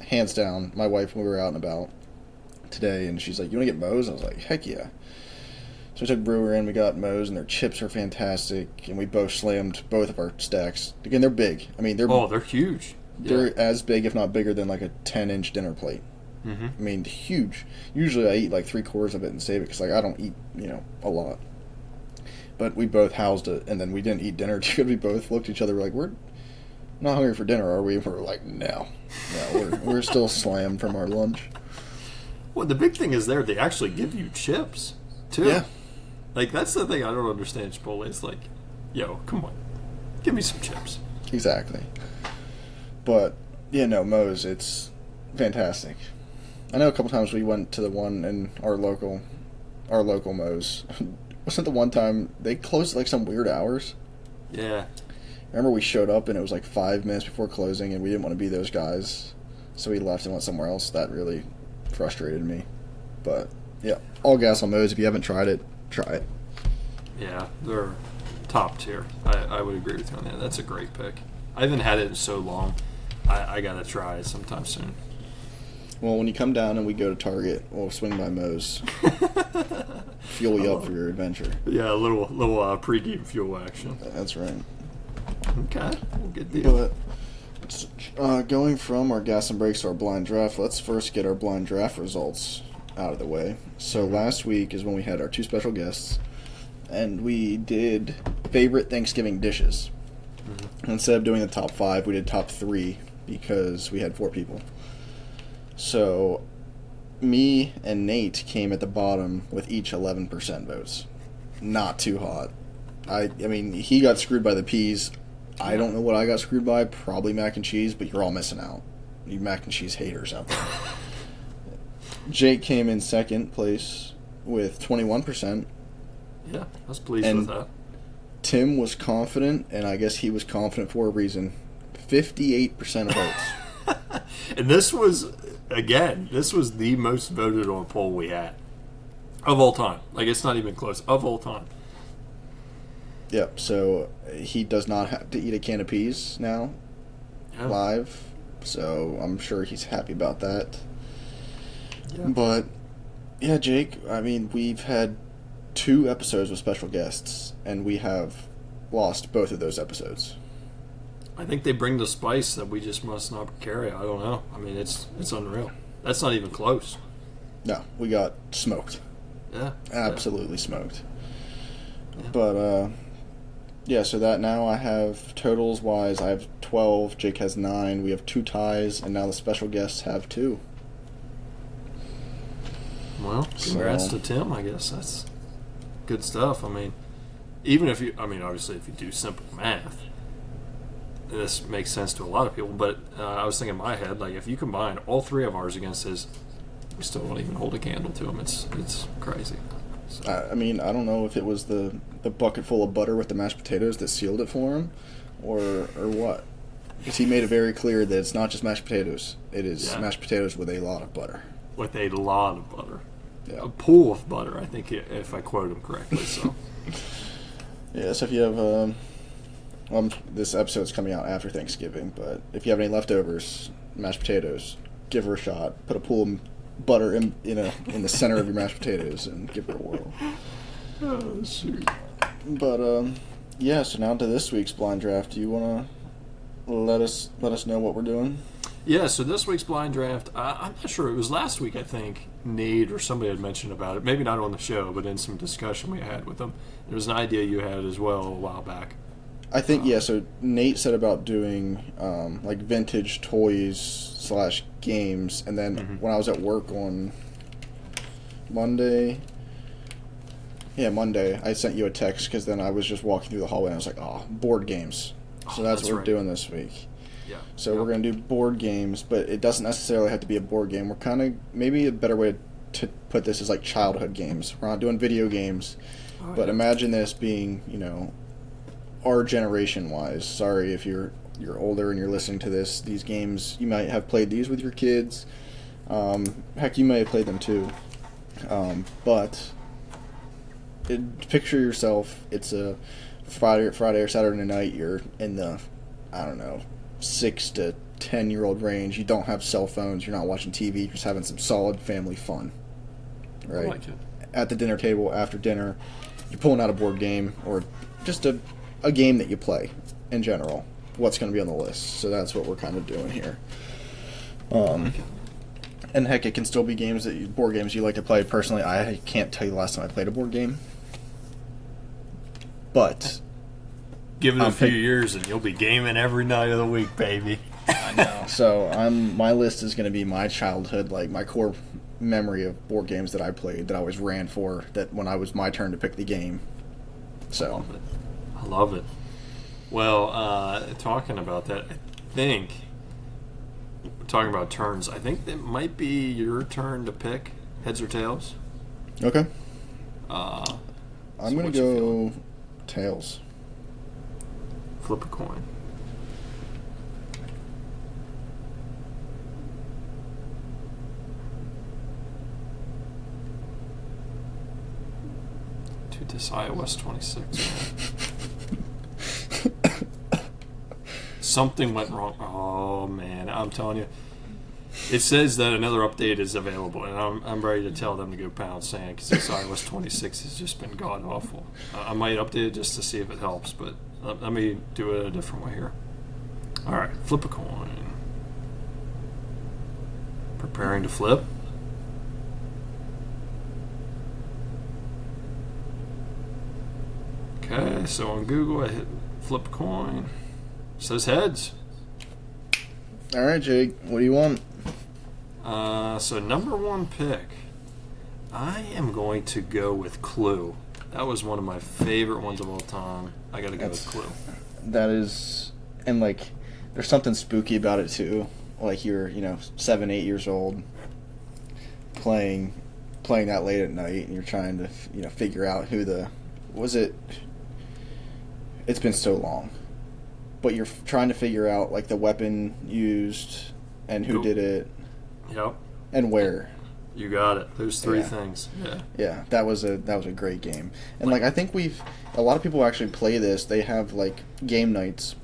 hands down. My wife, when we were out and about today, and she's like, "You want to get Moe's?" And I was like, "Heck yeah!" So we took Brewer in. We got Moe's, and their chips are fantastic. And we both slammed both of our stacks. Again, they're big. I mean, they're huge. They're as big, if not bigger, than like a 10-inch dinner plate. Mm-hmm. I mean, huge. Usually, I eat like 3/4 of it and save it because I don't eat a lot. But we both housed it, and then we didn't eat dinner because we both looked at each other like, Not hungry for dinner, are we? We're like, no. We're still slammed from our lunch. Well, the big thing is they actually give you chips, too. Yeah. Like, that's the thing I don't understand Chipotle. It's like, yo, come on. Give me some chips. Exactly. But, yeah, no, Moe's, it's fantastic. I know a couple times we went to the one in our local Moe's. Wasn't the one time they closed at like some weird hours? Yeah. I remember we showed up and it was like 5 minutes before closing and we didn't want to be those guys. So we left and went somewhere else. That really frustrated me. But, yeah, all gas on Moe's. If you haven't tried it, try it. Yeah, they're top tier. I would agree with you on that. That's a great pick. I haven't had it in so long. I got to try it sometime soon. Well, when you come down and we go to Target, we'll swing by Moe's. Fuel you up for your adventure. Yeah, a little pre-game fuel action. That's right. Okay, good deal. But going from our gas and brakes to our blind draft, let's first get our blind draft results out of the way. So last week is when we had our 2 special guests, and we did favorite Thanksgiving dishes. Mm-hmm. Instead of doing the top 5, we did top 3 because we had 4 people. So me and Nate came at the bottom with each 11% votes. Not too hot. I mean, he got screwed by the peas. I don't know what I got screwed by. Probably mac and cheese, but you're all missing out. You mac and cheese haters out there. Jake came in second place with 21%. Yeah, I was pleased with that. Tim was confident, and I guess he was confident for a reason. 58% of votes. And this was the most voted on poll we had of all time. Like, it's not even close. Of all time. Yep, so he does not have to eat a can of peas now, live, so I'm sure he's happy about that. Yeah. But, yeah, Jake, I mean, we've had 2 episodes with special guests, and we have lost both of those episodes. I think they bring the spice that we just must not carry. I don't know. I mean, it's unreal. That's not even close. No, we got smoked. Yeah. Absolutely smoked. Yeah. But, yeah, so that now I have, totals-wise, I have 12, Jake has 9, we have 2 ties, and now the special guests have 2. Well, congrats to Tim, I guess. That's good stuff. I mean, obviously if you do simple math, this makes sense to a lot of people, but I was thinking in my head, like, if you combine all 3 of ours against his, we still don't even hold a candle to him. It's crazy. So. I mean, I don't know if it was the bucket full of butter with the mashed potatoes that sealed it for him, or what. Because he made it very clear that it's not just mashed potatoes. It is mashed potatoes with a lot of butter. With a lot of butter. Yeah. A pool of butter, I think, if I quote him correctly. So. Yeah, so if you have... this episode's coming out after Thanksgiving, but if you have any leftovers, mashed potatoes, give her a shot. Put a pool of butter in the center of your mashed potatoes and give her a whirl. Oh, shoot. But yeah. So now to this week's blind draft. Do you want to let us know what we're doing? Yeah. So this week's blind draft, I'm not sure. It was last week, I think. Nate or somebody had mentioned about it. Maybe not on the show, but in some discussion we had with them. There was an idea you had as well a while back. I think, so Nate said about doing like vintage toys / games, and then when I was at work on Monday, I sent you a text because then I was just walking through the hallway and I was like, board games. So that's what we're doing this week. Yeah. So we're going to do board games, but it doesn't necessarily have to be a board game. We're kind of, maybe a better way to put this is like childhood games. We're not doing video games, but imagine this being, our generation wise. Sorry if you're older and you're listening to this. These games, you might have played these with your kids. Heck, you may have played them too. But picture yourself. It's a Friday or Saturday night. You're in the 6 to 10-year-old range. You don't have cell phones. You're not watching TV. You're just having some solid family fun. Right. I like it. At the dinner table after dinner, you're pulling out a board game or just a game that you play in general. What's going to be on the list? So that's what we're kind of doing here. And heck, it can still be board games you like to play. Personally, I can't tell you the last time I played a board game. But Give it a few years, and you'll be gaming every night of the week, baby. I know. So my list is going to be my childhood, like my core memory of board games that I played that I always ran for. That when I was my turn to pick the game. So I love it. Well, talking about that, I think talking about turns. I think it might be your turn to pick heads or tails. Okay. I'm going to go tails. Flip a coin. To decide West 26. Something went wrong. Oh man, I'm telling you. It says that another update is available, and I'm ready to tell them to go pound sand because this iOS 26 has just been god awful. I might update it just to see if it helps, but let me do it a different way here. All right, flip a coin. Preparing to flip. Okay, so on Google I hit flip a coin. It says heads. All right, Jake, what do you want? So number one pick, I am going to go with Clue. That was one of my favorite ones of all time. I got to go with Clue. That is, and like, there's something spooky about it too. Like you're, 7, 8 years old, playing that late at night, and you're trying to, figure out who it's been so long, but you're trying to figure out like the weapon used and who did it. Yep. And where. You got it. Those three things. Yeah. Yeah, that was a great game. And like I think a lot of people actually play this. They have like game nights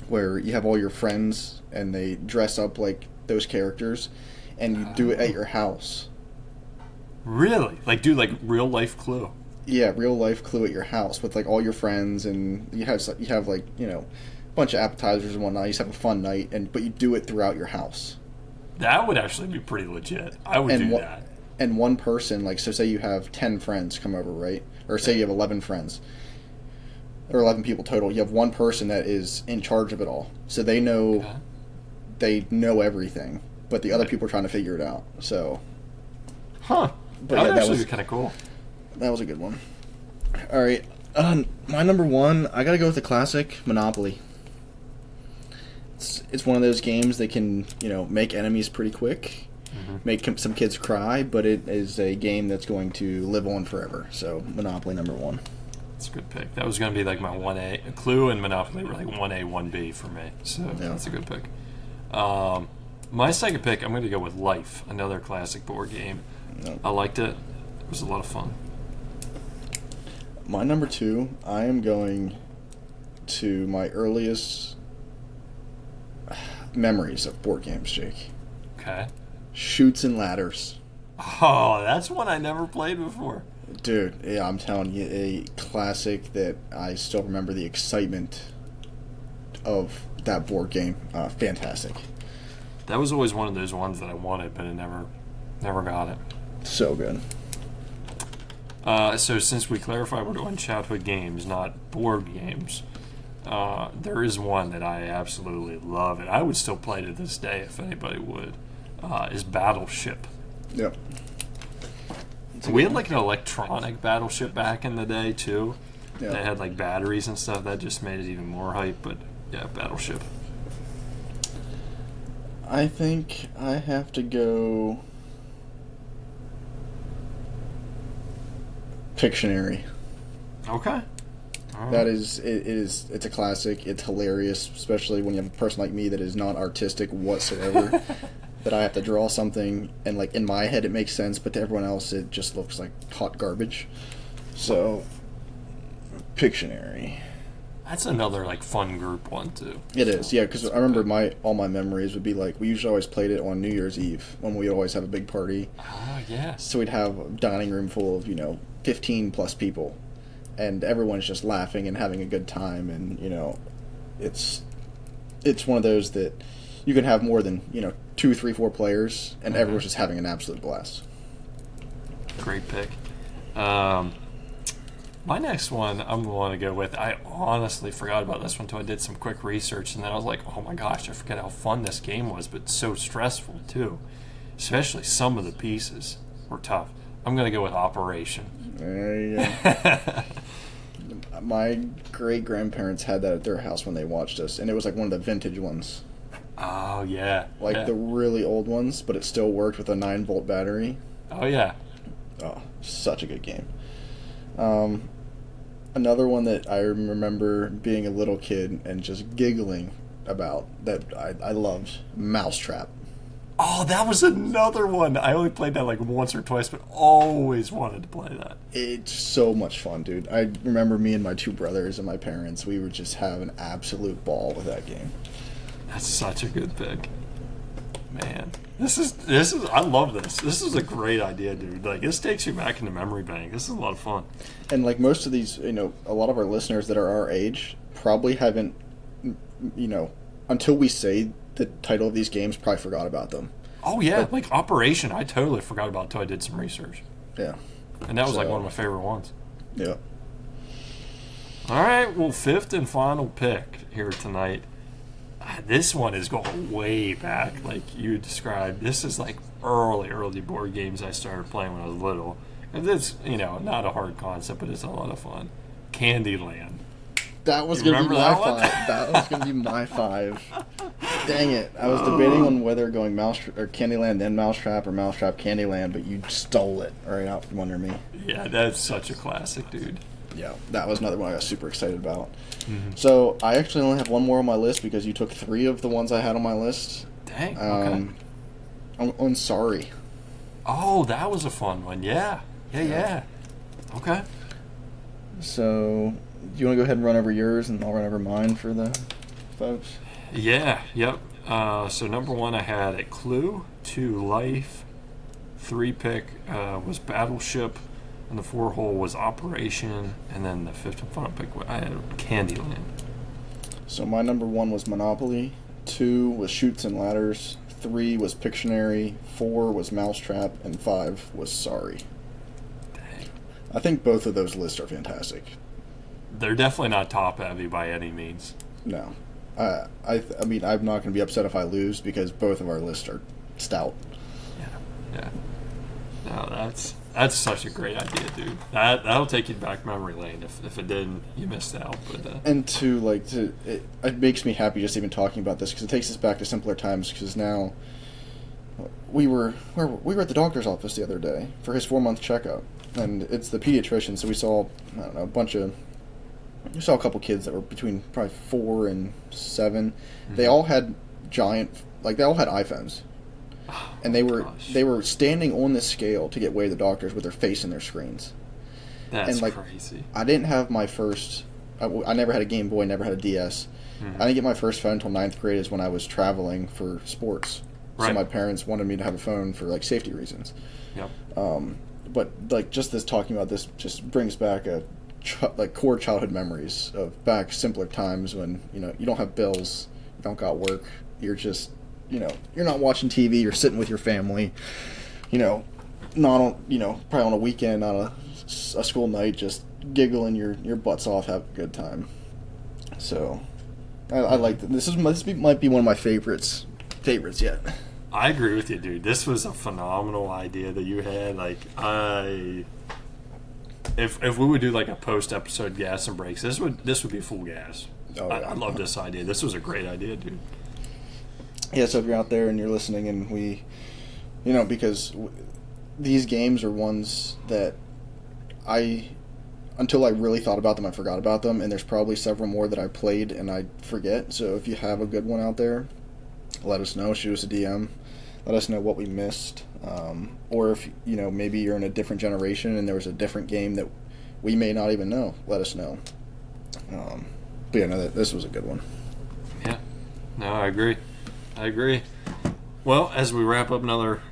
where you have all your friends and they dress up like those characters and you do it at your house. Really? Like do like real life Clue. Yeah, real life Clue at your house with like all your friends, and you have like, a bunch of appetizers and whatnot. You just have a fun night, but you do it throughout your house. That would actually be pretty legit. I would do that. And one person, like, so say you have 10 friends come over, right? Or say you have 11 friends. Or 11 people total. You have one person that is in charge of it all. So they know everything. But the other people are trying to figure it out. So. Huh. But that would actually was be kind of cool. That was a good one. All right. My number one, I got to go with the classic Monopoly. It's one of those games that can, make enemies pretty quick, make some kids cry, but it is a game that's going to live on forever. So, Monopoly number one. That's a good pick. That was going to be like my 1A. Clue and Monopoly were like 1A, 1B for me. So, that's a good pick. My second pick, I'm going to go with Life, another classic board game. Yep. I liked it. It was a lot of fun. My number two, I am going to my earliest memories of board games, Jake. Okay. Chutes and Ladders. Oh, that's one I never played before. Dude, yeah, I'm telling you, a classic that I still remember the excitement of that board game. Fantastic. That was always one of those ones that I wanted, but I never got it. So good. So since we clarified we're doing childhood games, not board games, there is one that I absolutely love, and I would still play to this day if anybody would, is Battleship. Yep. We had like an electronic Battleship back in the day, too. Yep. That had like batteries and stuff. That just made it even more hype, but yeah, Battleship. I think I have to go Pictionary. Okay. That is, it's a classic. It's hilarious, especially when you have a person like me that is not artistic whatsoever. That I have to draw something, and like in my head it makes sense, but to everyone else it just looks like hot garbage. So, Pictionary. That's another like fun group one too. It is, yeah. Because I remember all my memories would be like we usually always played it on New Year's Eve when we always have a big party. Oh yeah. So we'd have a dining room full of 15 plus people, and everyone's just laughing and having a good time, and it's one of those that you can have more than 2, 3, 4 players, and everyone's just having an absolute blast. Great pick. My next one I'm going to go with, I honestly forgot about this one until I did some quick research, and then I was like, oh my gosh, I forget how fun this game was, but so stressful too. Especially some of the pieces were tough. I'm going to go with Operation. There you go. My great-grandparents had that at their house when they watched us, and it was like one of the vintage ones. Oh, yeah. Like yeah. the really old ones, but it still worked with a 9-volt battery. Oh, yeah. Oh, such a good game. Another one that I remember being a little kid and just giggling about that I loved, Mousetrap. Oh, that was another one. I only played that like once or twice, but always wanted to play that. It's so much fun, dude. I remember me and my 2 brothers and my parents, we would just have an absolute ball with that game. That's such a good pick. Man. This is I love this. This is a great idea, dude. Like, this takes you back in the memory bank. This is a lot of fun. And like most of these, a lot of our listeners that are our age probably haven't, until we say the title of these games, probably forgot about them. Oh, yeah. Like, Operation, I totally forgot about until I did some research. Yeah. And that was like one of my favorite ones. Yeah. All right. Well, 5th and final pick here tonight. This one is going way back, like you described. This is like early board games I started playing when I was little. And it's, not a hard concept, but it's a lot of fun. Candyland. That was going to be my 5. That was going to be my 5. Dang it. I was debating on whether going Candyland then Mousetrap or Mousetrap Candyland, but you stole it right out from under me. Yeah, that's such a classic, dude. Yeah, that was another one I was super excited about. Mm-hmm. So I actually only have one more on my list because you took 3 of the ones I had on my list. Dang, okay. I'm sorry. Oh, that was a fun one. Yeah. Okay. So, do you want to go ahead and run over yours, and I'll run over mine for the folks? Yeah, yep. So number 1 I had a Clue, 2 Life, 3 pick was Battleship, and the 4 hole was Operation, and then the 5th and final pick I had Candyland. So my number 1 was Monopoly, 2 was Chutes and Ladders, 3 was Pictionary, 4 was Mousetrap, and 5 was Sorry. Dang. I think both of those lists are fantastic. They're definitely not top heavy by any means. No. I mean, I'm not going to be upset if I lose because both of our lists are stout. Yeah. No, that's such a great idea, dude. That'll take you back memory lane. If it didn't, you missed out. But and it makes me happy just even talking about this because it takes us back to simpler times. Because now we were at the doctor's office the other day for his 4-month checkup, and it's the pediatrician. So we saw we saw a couple kids that were between probably 4 and 7. Mm-hmm. They all had they all had iPhones. And they were standing on this scale to get weighed at the doctors with their face in their screens. That's crazy. I didn't have my first... I never had a Game Boy, never had a DS. Mm-hmm. I didn't get my first phone until 9th grade is when I was traveling for sports. Right. So my parents wanted me to have a phone for safety reasons. Yep. But just this talking about this just brings back core childhood memories of back simpler times when you don't have bills, you don't got work, you're just... you're not watching TV, you're sitting with your family, not on, probably on a weekend, on a school night, just giggling your butts off, have a good time. So, I like that. This might be one of my favorites yet. I agree with you, dude. This was a phenomenal idea that you had. If we would do a post-episode gas and breaks, this would be full gas. Oh, yeah. I love this idea. This was a great idea, dude. Yeah, so if you're out there and you're listening and we, because these games are ones that until I really thought about them, I forgot about them, and there's probably several more that I played and I forget. So if you have a good one out there, let us know. Shoot us a DM. Let us know what we missed. Or if, maybe you're in a different generation and there was a different game that we may not even know, let us know. But yeah, no, this was a good one. Yeah. No, I agree. Well, as we wrap up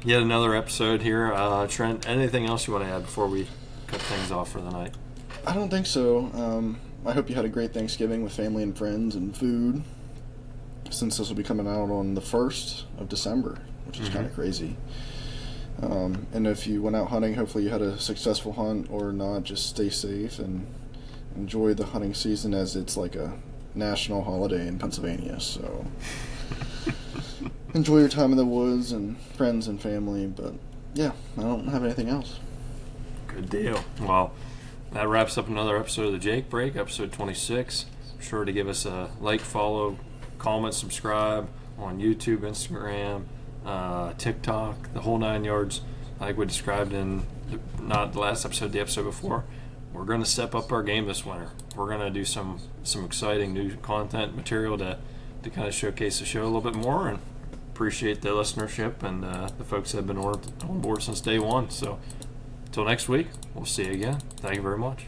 yet another episode here, Trent, anything else you want to add before we cut things off for the night? I don't think so. I hope you had a great Thanksgiving with family and friends and food, since this will be coming out on the 1st of December, which is kind of crazy. And if you went out hunting, hopefully you had a successful hunt or not. Just stay safe and enjoy the hunting season, as it's like a national holiday in Pennsylvania. So enjoy your time in the woods and friends and family. But yeah, I don't have anything else. Good deal. Well, that wraps up another episode of the Jake Break, episode 26. Be sure to give us a like, follow, comment, subscribe on YouTube, Instagram, TikTok, the whole 9 yards. Like we described in not the last episode, the episode before. We're going to step up our game this winter. We're going to do some exciting new content material to kind of showcase the show a little bit more, and appreciate the listenership and the folks that have been on board since day one. So until next week, we'll see you again. Thank you very much.